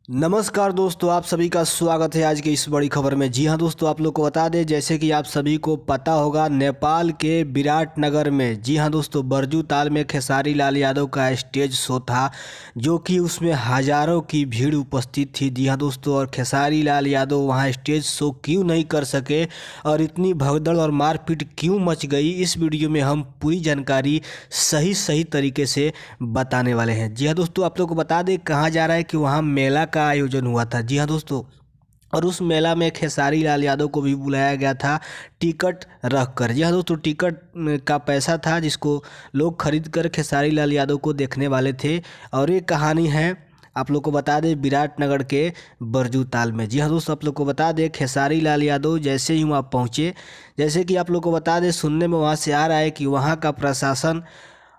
नमस्कार दोस्तों, आप सभी का स्वागत है आज की इस बड़ी खबर में। जी हां दोस्तों, आप लोग को बता दें, जैसे कि आप सभी को पता होगा, नेपाल के विराटनगर में, जी हां दोस्तों, बरजू ताल में खेसारी लाल यादव का स्टेज शो था, जो कि उसमें हजारों की भीड़ उपस्थित थी। जी हां दोस्तों, और खेसारी लाल यादव वहां स्टेज शो क्यों नहीं कर सके और इतनी भगदड़ और मारपीट क्यों मच गई, इस वीडियो में हम पूरी जानकारी सही तरीके से बताने वाले हैं। जी हाँ दोस्तों, आप लोग को बता दें, कहा जा रहा है कि वहाँ मेला का आयोजन हुआ था। जी हाँ दोस्तों, और उस मेला में खेसारी लाल यादव को भी बुलाया गया था टिकट रख कर। जी हाँ दोस्तों, टिकट का पैसा था जिसको लोग खरीद कर खेसारी लाल यादव को देखने वाले थे। और ये कहानी है, आप लोग को बता दें, विराटनगर के बरजू ताल में। जी हाँ दोस्तों, आप लोग को बता दें, खेसारी लाल यादव जैसे ही वहाँ पहुँचे, जैसे कि आप लोग को बता दें, सुनने में वहाँ से आ रहा है कि वहाँ का प्रशासन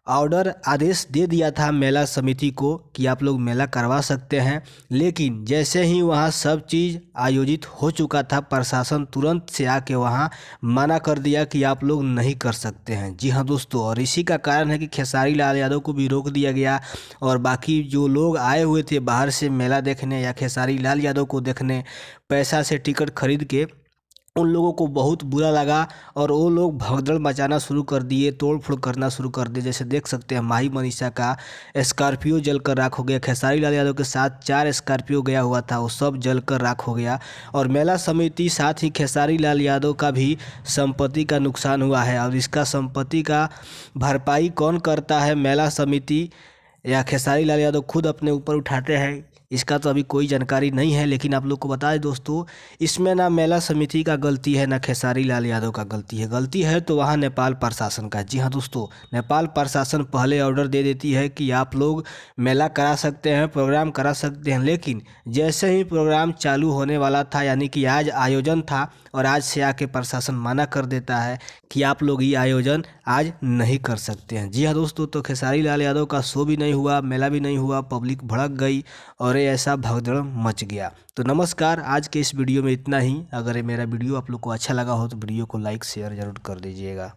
आदेश दे दिया था मेला समिति को कि आप लोग मेला करवा सकते हैं। लेकिन जैसे ही वहाँ सब चीज़ आयोजित हो चुका था, प्रशासन तुरंत से आके वहाँ मना कर दिया कि आप लोग नहीं कर सकते हैं। जी हाँ दोस्तों, और इसी का कारण है कि खेसारी लाल यादव को भी रोक दिया गया और बाकी जो लोग आए हुए थे बाहर से मेला देखने या खेसारी लाल यादव को देखने, पैसा से टिकट खरीद के, उन लोगों को बहुत बुरा लगा और वो लोग भगदड़ मचाना शुरू कर दिए, तोड़ फोड़ करना शुरू कर दिए। जैसे देख सकते हैं, माही मनीषा का स्कॉर्पियो जलकर राख हो गया। खेसारी लाल यादव के साथ 4 स्कॉर्पियो गया हुआ था, वो सब जलकर राख हो गया। और मेला समिति, साथ ही खेसारी लाल यादव का भी संपत्ति का नुकसान हुआ है। और इसका संपत्ति का भरपाई कौन करता है, मेला समिति या खेसारी लाल यादव खुद अपने ऊपर उठाते हैं, इसका तो अभी कोई जानकारी नहीं है। लेकिन आप लोग को बता दें दोस्तों, इसमें ना मेला समिति का गलती है ना खेसारी लाल यादव का गलती है। गलती है तो वहाँ नेपाल प्रशासन का। जी हाँ दोस्तों, नेपाल प्रशासन पहले ऑर्डर दे देती है कि आप लोग मेला करा सकते हैं, प्रोग्राम करा सकते हैं। लेकिन जैसे ही प्रोग्राम चालू होने वाला था, यानी कि आज आयोजन था, और आज से आके प्रशासन मना कर देता है कि आप लोग ये आयोजन आज नहीं कर सकते हैं। जी हाँ दोस्तों, तो खेसारी लाल यादव का शो भी नहीं हुआ, मेला भी नहीं हुआ, पब्लिक भड़क गई और ऐसा भगदड़ मच गया। तो नमस्कार, आज के इस वीडियो में इतना ही। अगर ये मेरा वीडियो आप लोग को अच्छा लगा हो तो वीडियो को लाइक शेयर जरूर कर दीजिएगा।